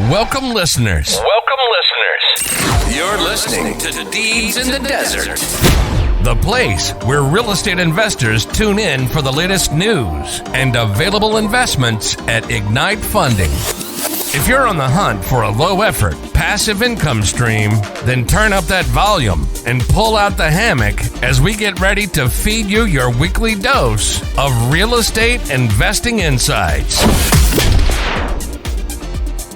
Welcome, listeners. You're listening to Deeds in the Desert, the place where real estate investors tune in for the latest news and available investments at Ignite Funding. If you're on the hunt for a low-effort, passive income stream, then turn up that volume and pull out the hammock as we get ready to feed you your weekly dose of real estate investing insights.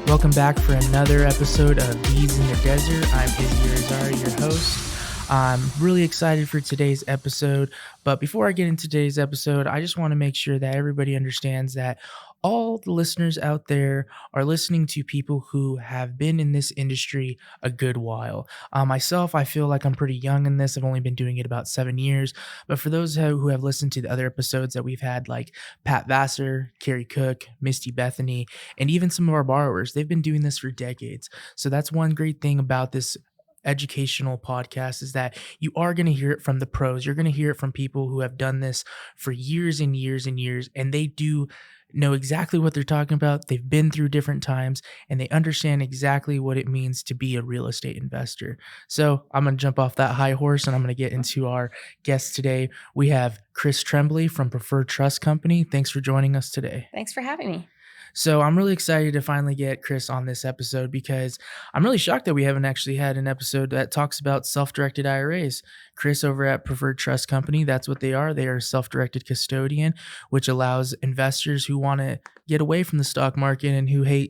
Welcome back for another episode of Deeds in the Desert. I'm Izzy Irizarri, your host. I'm really excited for today's episode, but before I get into today's episode, I just want to make sure that everybody understands that all the listeners out there are listening to people who have been in this industry a good while. Myself, I feel like I'm pretty young in this. I've only been doing it about 7 years. But for those who have listened to the other episodes that we've had, like Pat Vassar, Carrie Cook, Misty Bethany, and even some of our borrowers, they've been doing this for decades. So that's one great thing about this educational podcast is that you are going to hear it from the pros. You're going to hear it from people who have done this for years and years and years, and they do know exactly what they're talking about. They've been through different times and they understand exactly what it means to be a real estate investor. So I'm going to jump off that high horse and I'm going to get into our guests today. We have Chris Trembly from Preferred Trust Company. Thanks for joining us today. Thanks for having me. So I'm really excited to finally get Chris on this episode because I'm really shocked that we haven't actually had an episode that talks about self-directed IRAs. Chris over at Preferred Trust Company, that's what they are. They are a self-directed custodian, which allows investors who want to get away from the stock market and who hate,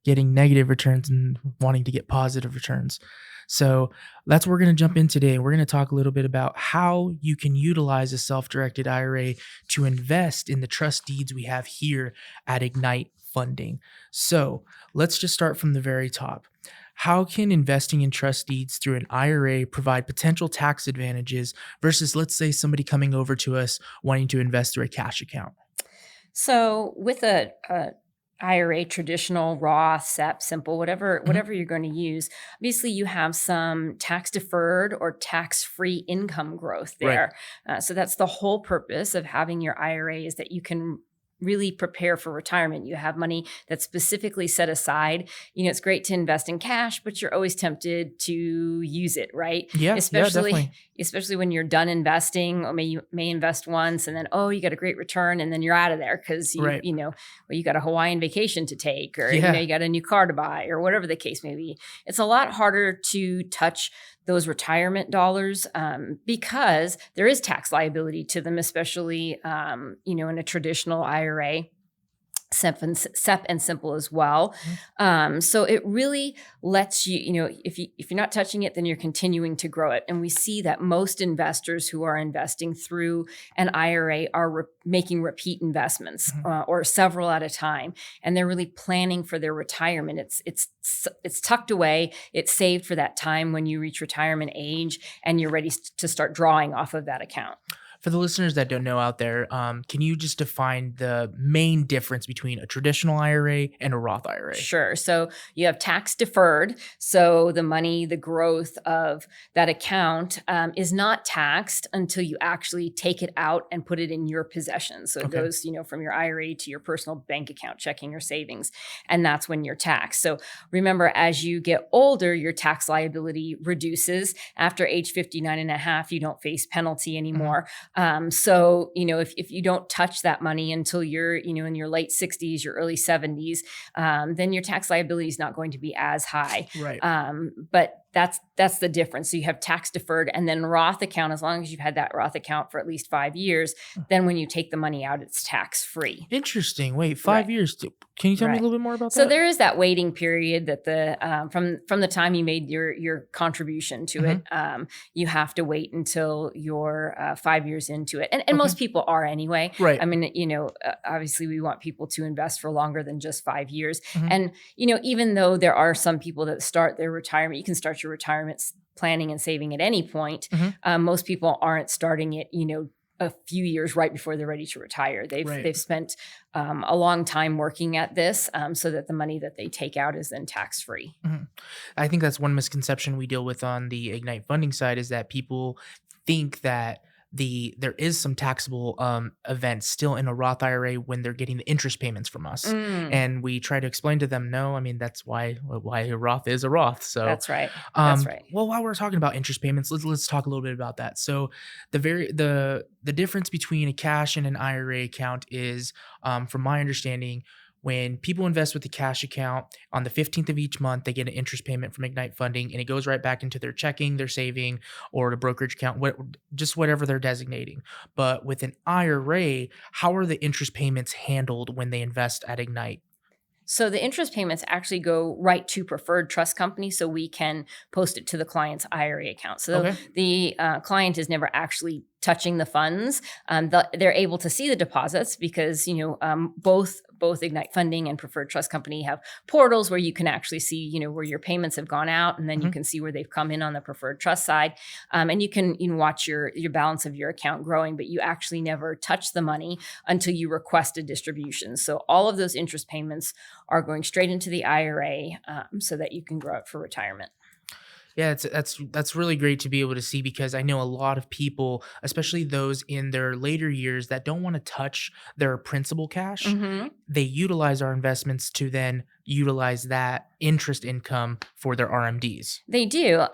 getting negative returns and wanting to get positive returns. So that's what we're going to jump in today. We're going to talk a little bit about how you can utilize a self-directed IRA to invest in the trust deeds we have here at Ignite Funding. So let's just start from the very top. How can investing in trust deeds through an IRA provide potential tax advantages versus, let's say, somebody coming over to us wanting to invest through a cash account? So with a IRA, traditional, Roth, SEP, simple, whatever you're going to use. Obviously, you have some tax deferred or tax-free income growth there. Right. So that's the whole purpose of having your IRA is that you can really prepare for retirement. You have money that's specifically set aside. It's great to invest in cash, but you're always tempted to use it, right? Yeah, especially when you're done investing, or you may invest once and then, you got a great return and then you're out of there because you got a Hawaiian vacation to take or you got a new car to buy or whatever the case may be. It's a lot harder to touch those retirement dollars because there is tax liability to them, especially in a traditional IRA, SEP and simple as well. So it really lets you, if you're not touching it, then you're continuing to grow it. And we see that most investors who are investing through an IRA are making repeat investments or several at a time, and they're really planning for their retirement. It's tucked away. It's saved for that time when you reach retirement age and you're ready to start drawing off of that account. For the listeners that don't know out there, can you just define the main difference between a traditional IRA and a Roth IRA? Sure. So you have tax deferred. So the money, the growth of that account is not taxed until you actually take it out and put it in your possession. So it goes, from your IRA to your personal bank account, checking your savings. And that's when you're taxed. So remember, as you get older, your tax liability reduces. After age 59 and a half, you don't face penalty anymore. So, if you don't touch that money until you're, in your late 60s, your early 70s, then your tax liability is not going to be as high. Right. But that's the difference. So you have tax deferred and then Roth account, as long as you've had that Roth account for at least 5 years, then when you take the money out, it's tax free. Interesting. Wait, 5 years. Can you tell me a little bit more about that? So there is that waiting period that from the time you made your contribution to it, you have to wait until you're 5 years into it. And most people are anyway. Right. I mean, obviously we want people to invest for longer than just 5 years. And, even though there are some people that start their retirement, you can start your retirement planning and saving at any point. Most people aren't starting it, a few years right before they're ready to retire. They've spent a long time working at this so that the money that they take out is then tax free. I think that's one misconception we deal with on the Ignite Funding side is that people think that there is some taxable events still in a Roth IRA when they're getting the interest payments from us. And we try to explain to them, no, I mean, that's why a Roth is a Roth. So that's right. That's right. Well, while we're talking about interest payments, let's talk a little bit about that. So the difference between a cash and an IRA account is, from my understanding, when people invest with the cash account on the 15th of each month, they get an interest payment from Ignite Funding, and it goes right back into their checking, their saving, or the brokerage account, just whatever they're designating. But with an IRA, how are the interest payments handled when they invest at Ignite? So the interest payments actually go right to Preferred Trust Company, so we can post it to the client's IRA account. So the client is never actually touching the funds. They're able to see the deposits because both Ignite Funding and Preferred Trust Company have portals where you can actually see where your payments have gone out, and then you can see where they've come in on the Preferred Trust side, and you can watch your balance of your account growing, but you actually never touch the money until you request a distribution. So all of those interest payments are going straight into the IRA, so that you can grow it for retirement. Yeah, that's really great to be able to see, because I know a lot of people, especially those in their later years that don't want to touch their principal cash, they utilize our investments to then utilize that interest income for their RMDs. They do.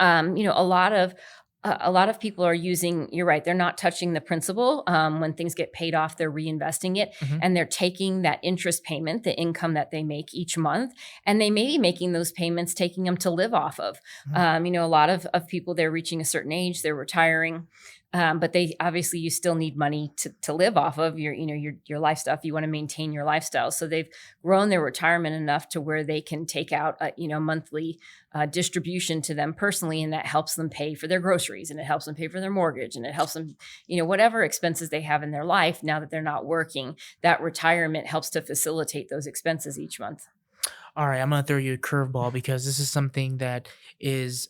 A lot of people are using, you're right, they're not touching the principal. When things get paid off, they're reinvesting it, and they're taking that interest payment, the income that they make each month, and they may be making those payments, taking them to live off of. A lot of people, they're reaching a certain age, they're retiring. But you still need money to live off of your lifestyle. If you want to maintain your lifestyle, so they've grown their retirement enough to where they can take out a monthly distribution to them personally, and that helps them pay for their groceries, and it helps them pay for their mortgage, and it helps them whatever expenses they have in their life now that they're not working. That retirement helps to facilitate those expenses each month. All right, I'm gonna throw you a curveball, because this is something that is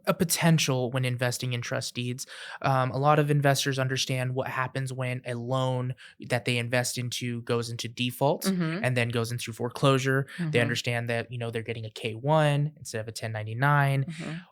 a potential when investing in trust deeds. A lot of investors understand what happens when a loan that they invest into goes into default and then goes into foreclosure. They understand that they're getting a K1 instead of a 1099.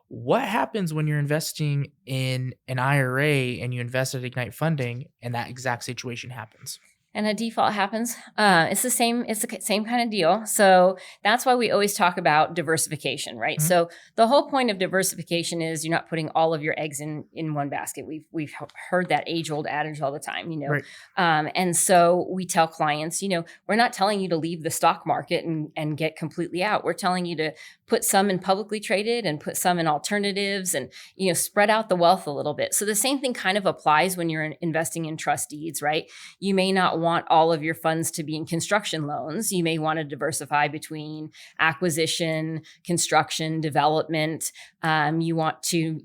What happens when you're investing in an IRA and you invest at Ignite Funding and that exact situation happens? And a default happens. It's the same kind of deal. So that's why we always talk about diversification, right? So the whole point of diversification is you're not putting all of your eggs in one basket. We've heard that age-old adage all the time, Right. And so we tell clients, we're not telling you to leave the stock market and get completely out. We're telling you to put some in publicly traded and put some in alternatives, and spread out the wealth a little bit. So the same thing kind of applies when you're investing in trust deeds, right? You may not want all of your funds to be in construction loans. You may want to diversify between acquisition, construction, development. You want to,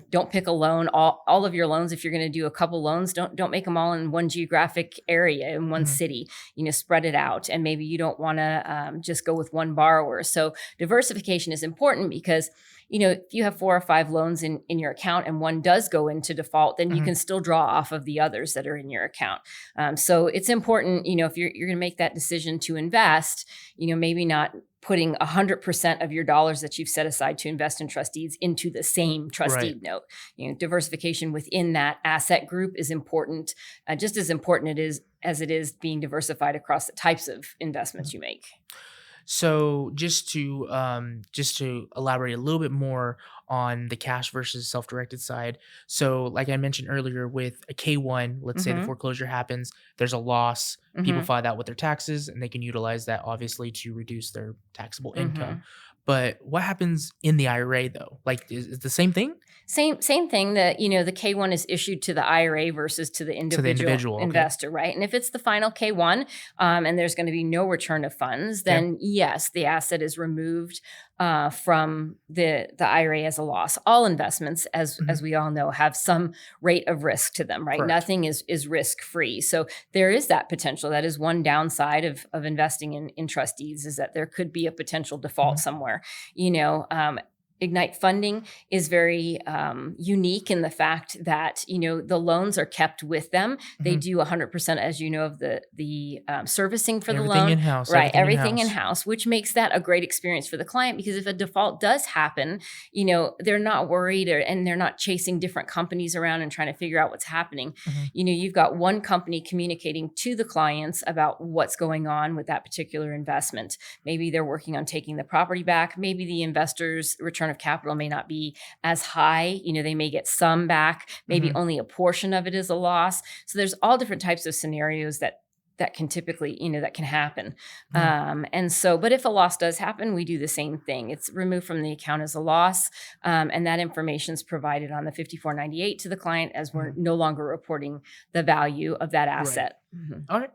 don't pick a loan. All of your loans, if you're going to do a couple loans, don't make them all in one geographic area, in one city. Spread it out. And maybe you don't want to just go with one borrower. So diversification is important, because if you have 4 or 5 loans in your account and one does go into default, then you can still draw off of the others that are in your account. So it's important, if you're going to make that decision to invest, maybe not putting 100% of your dollars that you've set aside to invest in trust deeds into the same trust deed note. Diversification within that asset group is important, just as important as it is being diversified across the types of investments you make. So just to elaborate a little bit more on the cash versus self-directed side. So like I mentioned earlier, with a K1, let's say the foreclosure happens, there's a loss. People file that with their taxes, and they can utilize that obviously to reduce their taxable income. But what happens in the IRA though? Like, is it the same thing? Same thing. That the K1 is issued to the IRA versus to the individual investor, right? And if it's the final K1, and there's going to be no return of funds, then yes, the asset is removed from the IRA as a loss. All investments, as we all know, have some rate of risk to them, right? Correct. Nothing is risk free. So there is that potential. That is one downside of investing in trust deeds, is that there could be a potential default somewhere. Ignite funding is very unique in the fact that, the loans are kept with them. They do 100%, as you know, of the servicing for the loan. In-house. Right. Everything in-house, which makes that a great experience for the client, because if a default does happen, they're not worried and they're not chasing different companies around and trying to figure out what's happening. You've got one company communicating to the clients about what's going on with that particular investment. Maybe they're working on taking the property back. Maybe the investor's return of capital may not be as high. They may get some back. Maybe only a portion of it is a loss. So there's all different types of scenarios that can typically, that can happen. But if a loss does happen, we do the same thing. It's removed from the account as a loss. And that information is provided on the 5498 to the client, as we're no longer reporting the value of that asset. Right. All right.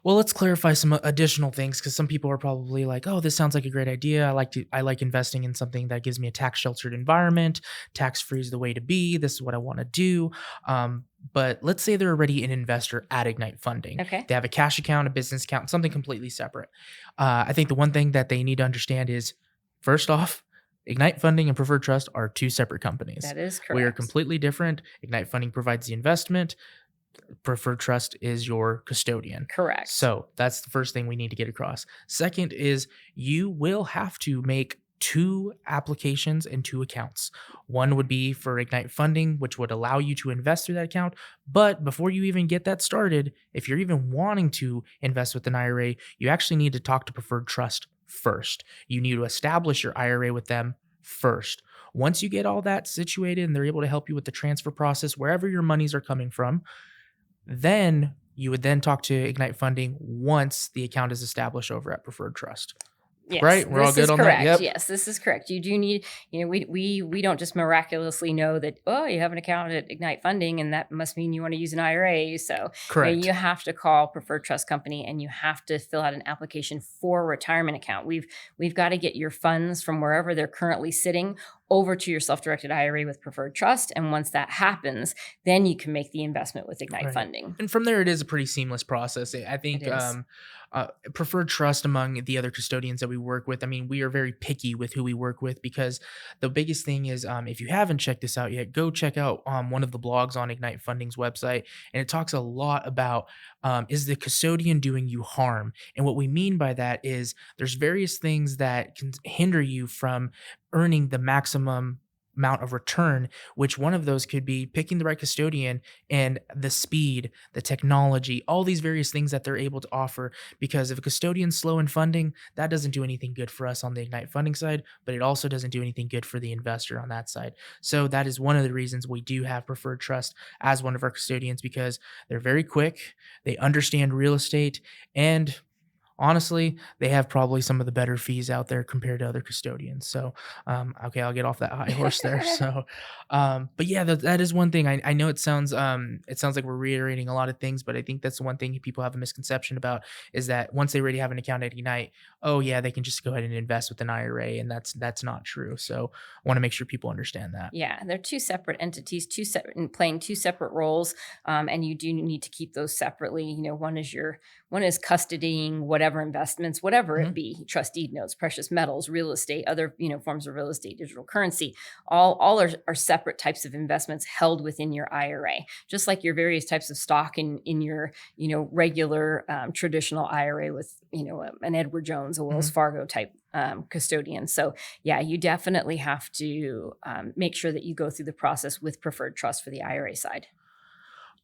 Well, let's clarify some additional things, because some people are probably like, oh, this sounds like a great idea. I like investing in something that gives me a tax sheltered environment. Tax-free is the way to be. This is what I want to do. But let's say they're already an investor at Ignite Funding. Okay. They have a cash account, a business account, something completely separate. I think the one thing that they need to understand is, first off, Ignite Funding and Preferred Trust are two separate companies. That is correct. We are completely different. Ignite Funding provides the investment. Preferred Trust is your custodian. Correct. So that's the first thing we need to get across. Second is, you will have to make 2 applications and 2 accounts. One would be for Ignite Funding, which would allow you to invest through that account. But before you even get that started, if you're even wanting to invest with an IRA, you actually need to talk to Preferred Trust first. You need to establish your IRA with them first. Once you get all that situated and they're able to help you with the transfer process, wherever your monies are coming from, then you would then talk to Ignite Funding once the account is established over at Preferred Trust. Yes, right? We're all good on that? Yep. Yes, this is correct. You do need, we don't just miraculously know that, oh, you have an account at Ignite Funding and that must mean you want to use an IRA. So correct. You have to call Preferred Trust Company and you have to fill out an application for a retirement account. We've got to get your funds from wherever they're currently sitting over to your self-directed IRA with Preferred Trust. And once that happens, then you can make the investment with Ignite Funding. And from there, it is a pretty seamless process. I think Preferred Trust, among the other custodians that we work with, I mean, we are very picky with who we work with, because the biggest thing is, if you haven't checked this out yet, go check out one of the blogs on Ignite Funding's website. And it talks a lot about, is the custodian doing you harm? And what we mean by that is there's various things that can hinder you from earning the maximum amount of return, which one of those could be picking the right custodian and the speed, the technology, all these various things that they're able to offer. Because if a custodian's slow in funding, that doesn't do anything good for us on the Ignite Funding side, but it also doesn't do anything good for the investor on that side. So that is one of the reasons we do have Preferred Trust as one of our custodians, because they're very quick, they understand real estate, and honestly, they have probably some of the better fees out there compared to other custodians. So, okay, I'll get off that high horse there. So, but yeah, that is one thing. I know it sounds like we're reiterating a lot of things, but I think that's the one thing people have a misconception about, is that once they already have an account at Ignite, oh yeah, they can just go ahead and invest with an IRA, and that's not true. So, I want to make sure people understand that. Yeah, they're two separate entities, playing two separate roles, and you do need to keep those separately. One is custodying whatever investments, whatever it be, trust deed notes, precious metals, real estate, other forms of real estate, digital currency, all are separate types of investments held within your IRA, just like your various types of stock in your regular traditional IRA with an Edward Jones, a Wells Fargo type custodian. So yeah, you definitely have to make sure that you go through the process with Preferred Trust for the IRA side.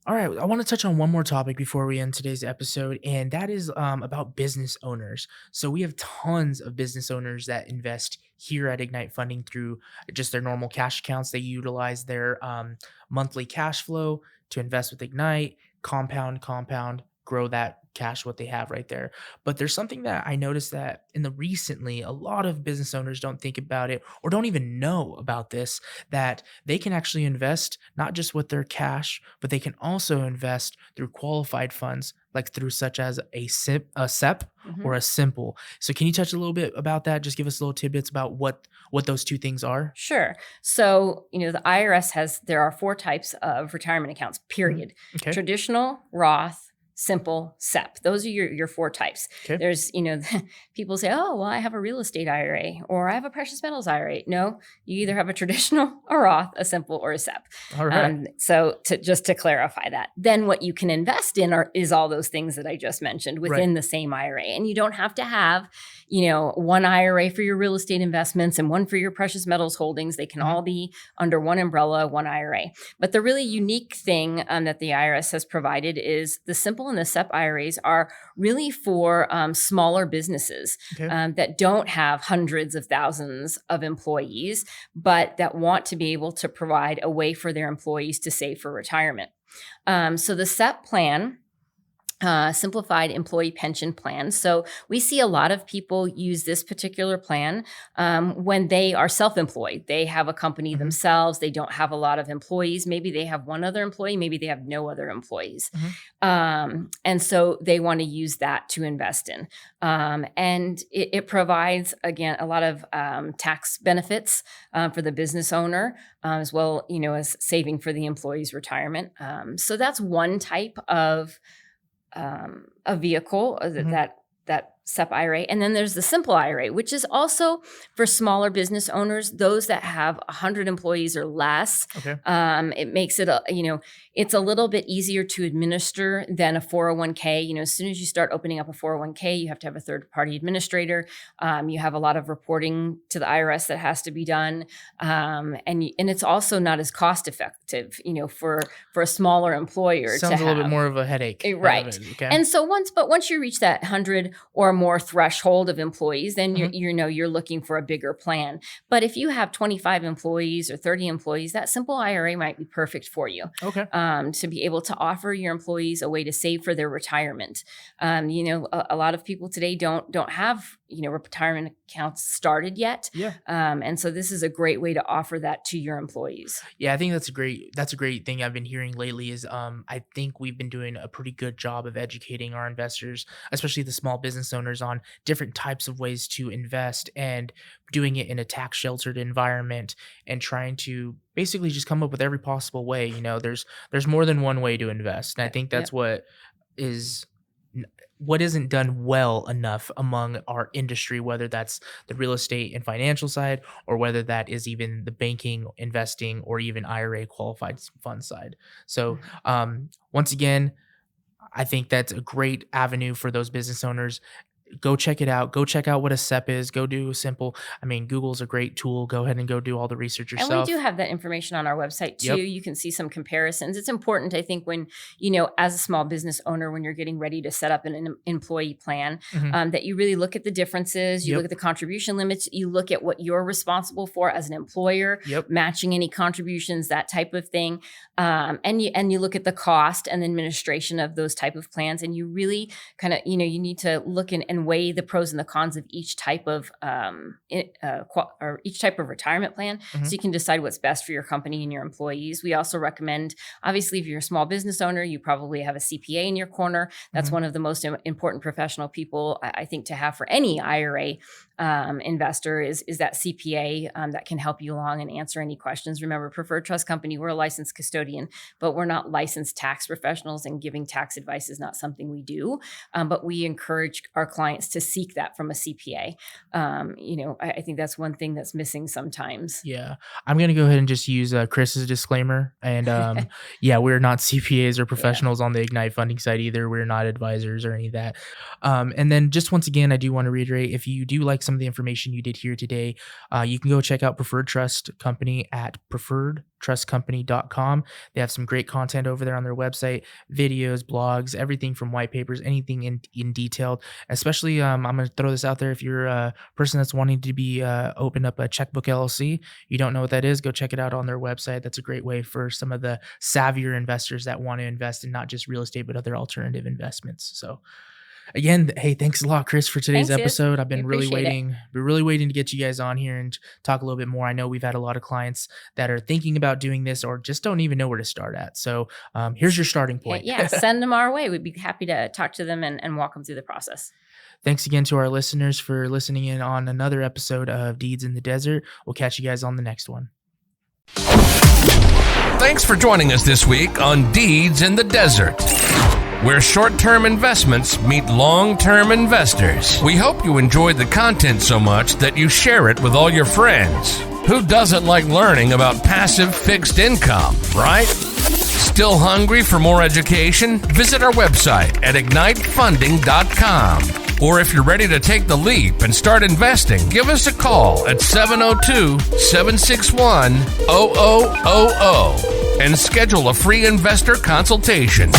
All right, I want to touch on one more topic before we end today's episode, and that is about business owners. So we have tons of business owners that invest here at Ignite Funding through just their normal cash accounts. They utilize their monthly cash flow to invest with Ignite, compound, grow that cash, what they have right there. But there's something that I noticed that recently, a lot of business owners don't think about it or don't even know about this, that they can actually invest not just with their cash, but they can also invest through qualified funds, like through such as a SEP or a simple. So can you touch a little bit about that? Just give us little tidbits about what those two things are. Sure. So, the IRS there are 4 types of retirement accounts, period. Okay. Traditional, Roth, simple, SEP. Those are your four types. Okay. There's, people say, oh, well, I have a real estate IRA or I have a precious metals IRA. No, you either have a traditional, a Roth, a simple, or a SEP. All right. So just to clarify that, then what you can invest in is all those things that I just mentioned within the same IRA. And you don't have to have, one IRA for your real estate investments and one for your precious metals holdings. They can all be under one umbrella, one IRA. But the really unique thing that the IRS has provided is the simple and the SEP IRAs are really for smaller businesses that don't have hundreds of thousands of employees, but that want to be able to provide a way for their employees to save for retirement. So the SEP plan, simplified employee pension plan. So we see a lot of people use this particular plan when they are self-employed. They have a company themselves. They don't have a lot of employees. Maybe they have one other employee. Maybe they have no other employees. And so they want to use that to invest in. And it provides, again, a lot of tax benefits for the business owner as well, as saving for the employee's retirement. So that's one type of a vehicle that SEP IRA. And then there's the simple IRA, which is also for smaller business owners, those that have 100 employees or less. It makes it, it's a little bit easier to administer than a 401k. As soon as you start opening up a 401k, you have to have a third-party administrator. You have a lot of reporting to the IRS that has to be done. And it's also not as cost-effective, for a smaller employer. Sounds a little bit more of a headache. Right. And so once you reach that 100 or more threshold of employees, then you're looking for a bigger plan. But if you have 25 employees or 30 employees, that simple IRA might be perfect for you. To be able to offer your employees a way to save for their retirement. A lot of people today don't have retirement accounts started yet. And so this is a great way to offer that to your employees. Yeah, I think that's a great thing I've been hearing lately is I think we've been doing a pretty good job of educating our investors, especially the small business owners, on different types of ways to invest and doing it in a tax sheltered environment and trying to basically just come up with every possible way. There's more than one way to invest. And I think that's what isn't done well enough among our industry, whether that's the real estate and financial side, or whether that is even the banking, investing, or even IRA qualified fund side. So once again, I think that's a great avenue for those business owners. Go check it out. Go check out what a SEP is. Go do a simple. Google's a great tool. Go ahead and go do all the research yourself. And we do have that information on our website too. You can see some comparisons. It's important, I think, when, as a small business owner, when you're getting ready to set up an employee plan, that you really look at the differences. You look at the contribution limits. You look at what you're responsible for as an employer, matching any contributions, that type of thing. And you look at the cost and the administration of those type of plans. And you really kind of, you need to look and weigh the pros and the cons of each type of each type of retirement plan, so you can decide what's best for your company and your employees. We also recommend, obviously, if you're a small business owner, you probably have a CPA in your corner. That's one of the most important professional people, I think, to have for any IRA investor is that CPA that can help you along and answer any questions. Remember, Preferred Trust Company, we're a licensed custodian, but we're not licensed tax professionals, and giving tax advice is not something we do. But we encourage our clients to seek that from a CPA. I think that's one thing that's missing sometimes. Yeah. I'm going to go ahead and just use Chris's disclaimer. And we're not CPAs or professionals on the Ignite funding side either. We're not advisors or any of that. And then just once again, I do want to reiterate, if you do like some of the information you did here today, you can go check out Preferred Trust Company at preferredtrustcompany.com. They have some great content over there on their website, videos, blogs, everything from white papers, anything in detail. Especially, I'm going to throw this out there. If you're a person that's wanting to be open up a checkbook LLC, you don't know what that is, go check it out on their website. That's a great way for some of the savvier investors that want to invest in not just real estate, but other alternative investments. So again, hey, thanks a lot, Chris, for today's episode. I've been really waiting to get you guys on here and talk a little bit more. I know we've had a lot of clients that are thinking about doing this or just don't even know where to start at. So here's your starting point. Yeah, send them our way. We'd be happy to talk to them and walk them through the process. Thanks again to our listeners for listening in on another episode of Deeds in the Desert. We'll catch you guys on the next one. Thanks for joining us this week on Deeds in the Desert. where short-term investments meet long-term investors. We hope you enjoyed the content so much that you share it with all your friends. Who doesn't like learning about passive fixed income, right? Still hungry for more education? Visit our website at ignitefunding.com. Or if you're ready to take the leap and start investing, give us a call at 702-761-0000 and schedule a free investor consultation.